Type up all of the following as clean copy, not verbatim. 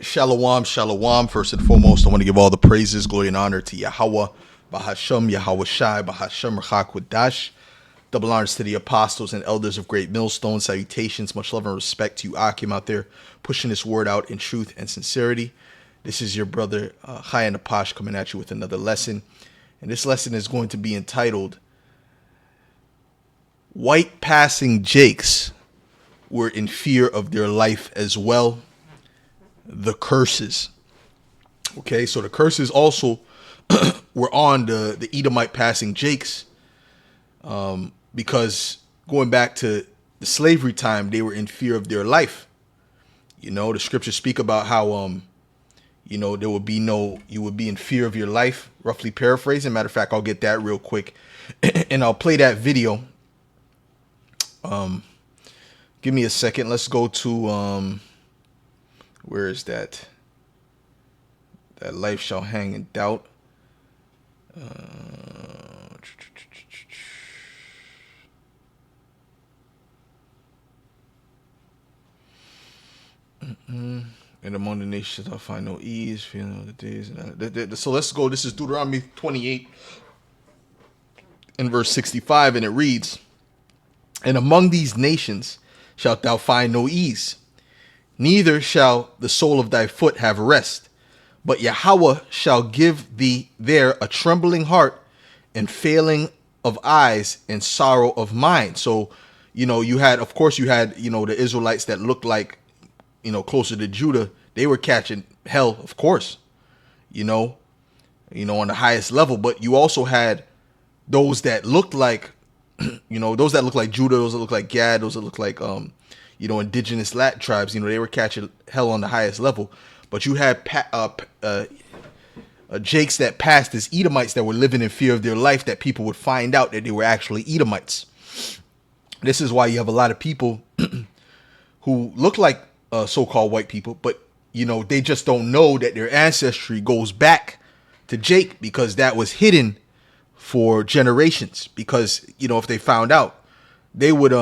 Shalom, shalom. First and foremost, I want to give all the praises, glory, and honor to Yahweh, Bahasham, Yahweh Shai, Bahasham, Rachakwadash. Double honors to the apostles and elders of Great Millstone. Salutations, much love and respect to you, Akim, out there pushing this word out in truth and sincerity. This is your brother, Chai and Apash, coming at you with another lesson. And this lesson is going to be entitled, White Passing Jakes Were in Fear of Their Life as Well. The curses. Okay, so the curses also were on the Edomite passing Jakes, because going back to the slavery time, they were in fear of their life. You know, the scriptures speak about how there would be you would be in fear of your life, roughly paraphrasing. Matter of fact, I'll get that real quick and I'll play that video. Give me a second. Let's go to where is that? That life shall hang in doubt. And among the nations I'll find no ease, feeling of the days. So let's go. This is Deuteronomy 28 and verse 65, and it reads, "And among these nations shalt thou find no ease, neither shall the sole of thy foot have rest. But Yahweh shall give thee there a trembling heart and failing of eyes and sorrow of mind." So, you had the Israelites that looked like, closer to Judah. They were catching hell, of course, on the highest level. But you also had those that looked like, those that looked like Judah, those that looked like Gad, those that looked like, indigenous Lat tribes. They were catching hell on the highest level. But you had Jakes that passed as Edomites that were living in fear of their life, that people would find out that they were actually Edomites. This is why you have a lot of people who look like so-called white people, but they just don't know that their ancestry goes back to Jake, because that was hidden for generations. Because if they found out, they would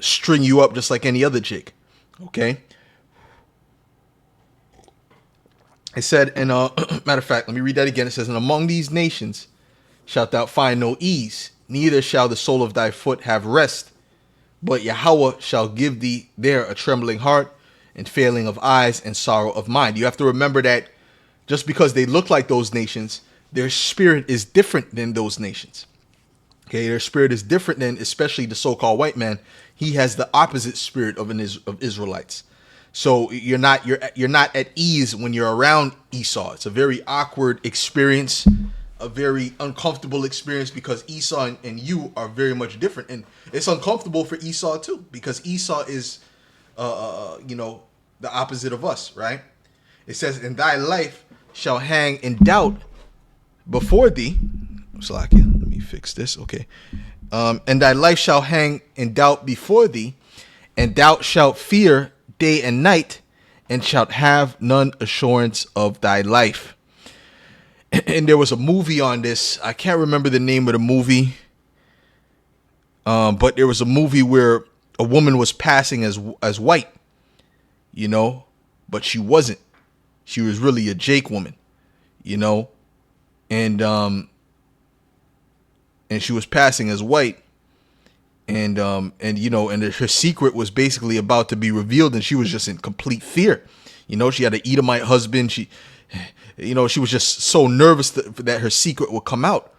string you up just like any other Jake. Okay. It said, and matter of fact, let me read that again. It says, "And among these nations shalt thou find no ease, neither shall the sole of thy foot have rest. But Yahweh shall give thee there a trembling heart and failing of eyes and sorrow of mind." You have to remember that just because they look like those nations, their spirit is different than those nations. Okay, their spirit is different than, especially the so-called white man. He has the opposite spirit of Israelites. So you're not at ease when you're around Esau. It's a very awkward experience, a very uncomfortable experience, because Esau and you are very much different, and it's uncomfortable for Esau too, because Esau is, the opposite of us, right? It says, "And thy life shall hang in doubt before thee." Slacky, let me fix this. Okay, "And thy life shall hang in doubt before thee, and thou shalt fear day and night, and shalt have none assurance of thy life." And there was a movie on this. I can't remember the name of the movie, but there was a movie where a woman was passing as white, but she wasn't. She was really a Jake woman, and she was passing as white. And her secret was basically about to be revealed, and she was just in complete fear. She had an Edomite husband. She was just so nervous that her secret would come out,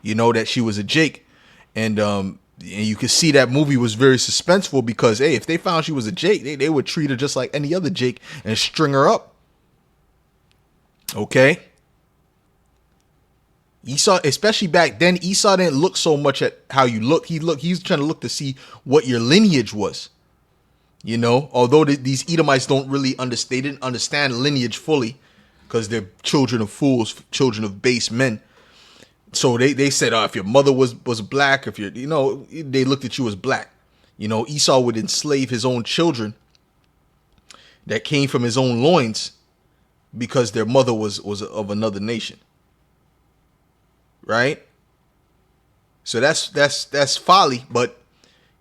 that she was a Jake. And you could see that movie was very suspenseful, because, hey, if they found she was a Jake, they would treat her just like any other Jake and string her up. Okay. Esau, especially back then, Esau didn't look so much at how you look. He's trying to look to see what your lineage was. Although these Edomites don't really they didn't understand lineage fully, because they're children of fools, children of base men. So they said, if your mother was black, if they looked at you as black. Esau would enslave his own children that came from his own loins, because their mother was of another nation. Right? So that's folly, but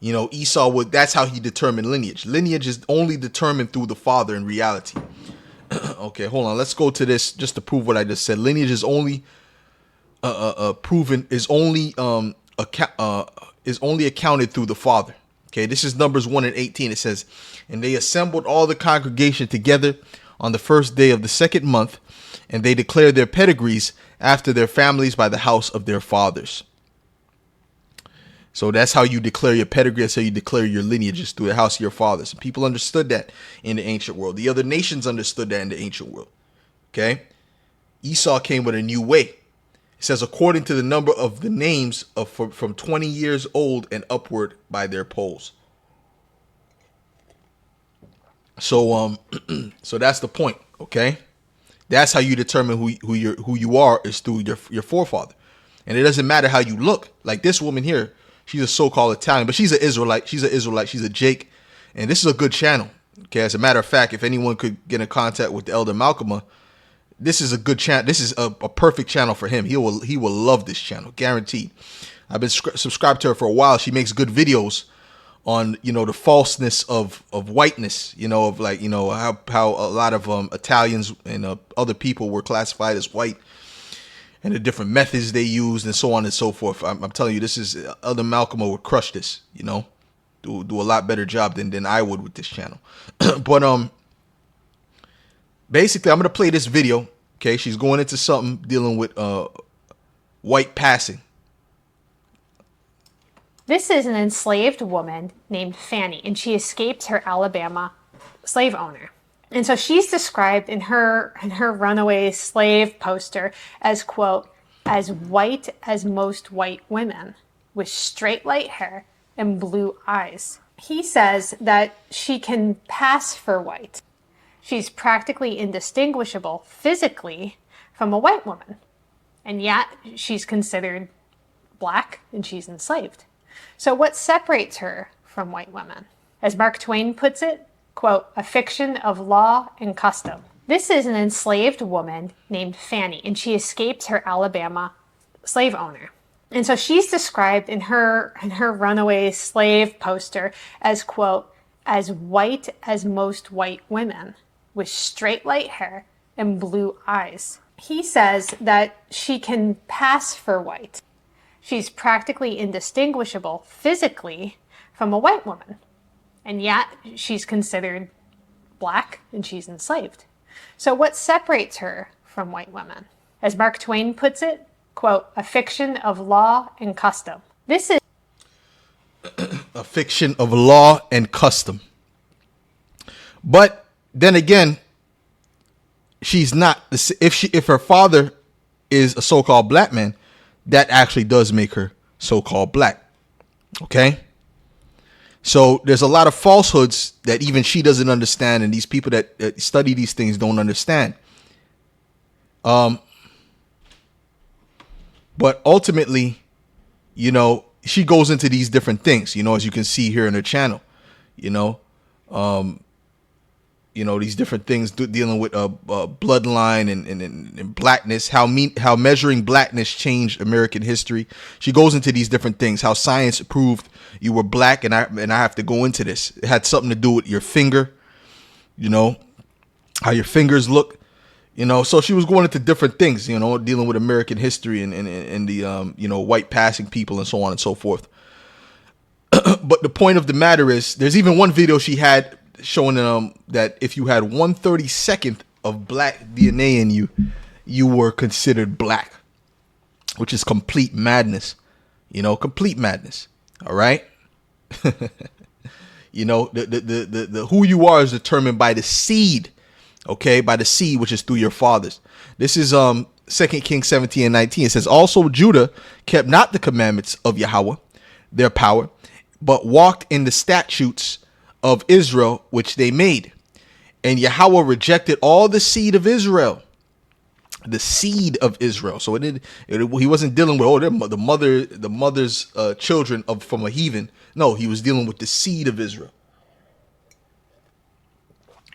Esau that's how he determined lineage. Lineage is only determined through the father in reality. Okay, hold on. Let's go to this just to prove what I just said. Lineage is only proven is only accounted through the Father. Okay, this is Numbers 1:18. It says, "And they assembled all the congregation together on the first day of the second month, and they declared their pedigrees after their families by the house of their fathers." So that's how you declare your pedigree. That's how you declare your lineages, through the house of your fathers. And people understood that in the ancient world. The other nations understood that in the ancient world. Okay, Esau came with a new way. It says, according to the number of the names of from 20 years old and upward by their polls. So so that's the point. Okay, that's how you determine who you are, is through your forefather. And it doesn't matter how you look. Like this woman here, she's a so-called Italian, but she's an Israelite. She's a Jake, and this is a good channel. Okay, as a matter of fact, if anyone could get in contact with the Elder Malcolm, this is a good channel. This is a perfect channel for him. He will love this channel, guaranteed. I've been subscribed to her for a while. She makes good videos on, the falseness of whiteness, of like, how a lot of Italians and other people were classified as white, and the different methods they used and so on and so forth. I'm telling you, this is Elder Malcolm would crush this, do a lot better job than I would with this channel. But basically, I'm gonna play this video. Okay, she's going into something dealing with white passing. This is an enslaved woman named Fanny, and she escapes her Alabama slave owner. And so she's described in her runaway slave poster as, quote, as white as most white women, with straight light hair and blue eyes. He says that she can pass for white. She's practically indistinguishable physically from a white woman, and yet she's considered black and she's enslaved. So what separates her from white women? As Mark Twain puts it, quote, a fiction of law and custom. This is an enslaved woman named Fanny, and she escapes her Alabama slave owner. And so she's described in her runaway slave poster as, quote, as white as most white women, with straight light hair and blue eyes. He says that she can pass for white. She's practically indistinguishable physically from a white woman, and yet she's considered black and she's enslaved. So what separates her from white women? As Mark Twain puts it, quote, a fiction of law and custom. This is a fiction of law and custom. But then again, she's not. If her father is a so-called black man, that actually does make her so-called black. Okay? So there's a lot of falsehoods that even she doesn't understand, and these people that study these things don't understand. But ultimately, she goes into these different things, as you can see here in her channel, these different things dealing with bloodline and blackness, how measuring blackness changed American history. She goes into these different things, how science proved you were black, and I have to go into this. It had something to do with your finger, how your fingers look, So she was going into different things, dealing with American history and the white passing people and so on and so forth. But the point of the matter is, there's even one video she had showing that if you had 1/32 of black DNA in you, you were considered black, which is complete madness. Complete madness. All right. The who you are is determined by the seed. Okay, by the seed which is through your fathers. This is 2 Kings 17:19. It says, also Judah kept not the commandments of Yahweh, their power, but walked in the statutes of Israel which they made. And Yahweh rejected all the seed of Israel. The seed of Israel. So he wasn't dealing with the mother's children from a heathen. No, he was dealing with the seed of Israel.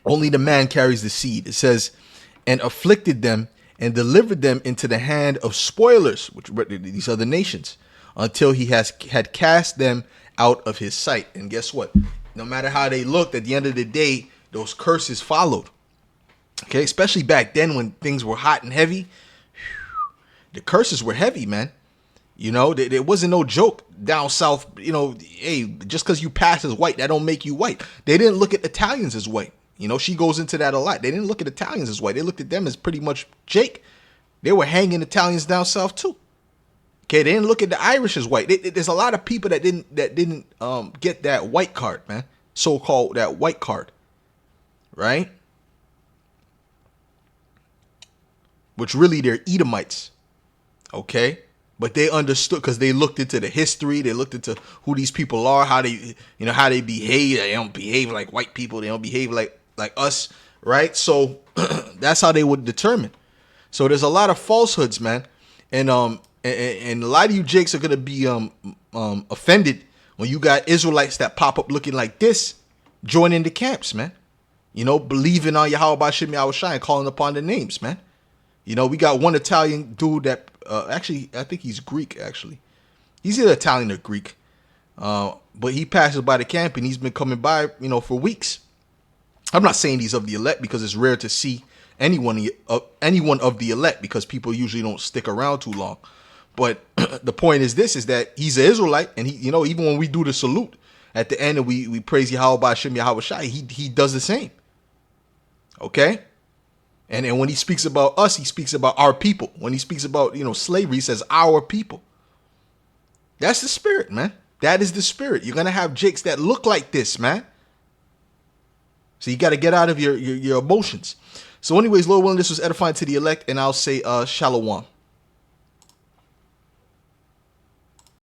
Only the man carries the seed. It says, and afflicted them and delivered them into the hand of spoilers, which were these other nations, until he had cast them out of his sight. And guess what? No matter how they looked, at the end of the day, those curses followed. Okay, especially back then when things were hot and heavy, the curses were heavy, man. You know, there wasn't no joke down south. You know, hey, just because you pass as white, that don't make you white. They didn't look at Italians as white. You know, she goes into that a lot. They didn't look at Italians as white. They looked at them as pretty much Jake. They were hanging Italians down south too. Okay, they didn't look at the Irish as white. There's a lot of people that didn't get that white card, man. So called that white card, right? Which really they're Edomites. Okay, but they understood because they looked into the history. They looked into who these people are, how they, how they behave. They don't behave like white people. They don't behave like us, right? So that's how they would determine. So there's a lot of falsehoods, man, and a lot of you jakes are gonna be offended when you got Israelites that pop up looking like this, joining the camps, man. You know, believing on Yahweh Shem Yahweh Shai and calling upon the names, man. You know, we got one Italian dude that actually, I think he's Greek, actually. He's either Italian or Greek. But he passes by the camp and he's been coming by, for weeks. I'm not saying he's of the elect because it's rare to see anyone of the elect because people usually don't stick around too long. But the point is this, is that he's an Israelite and he, even when we do the salute at the end and we praise Yahweh Shem Yahweh Shai, he does the same. Okay? And when he speaks about us, he speaks about our people. When he speaks about, slavery, he says our people. That's the spirit, man. That is the spirit. You're going to have jakes that look like this, man. So you got to get out of your emotions. So anyways, Lord willing, this was edifying to the elect. And I'll say shalom.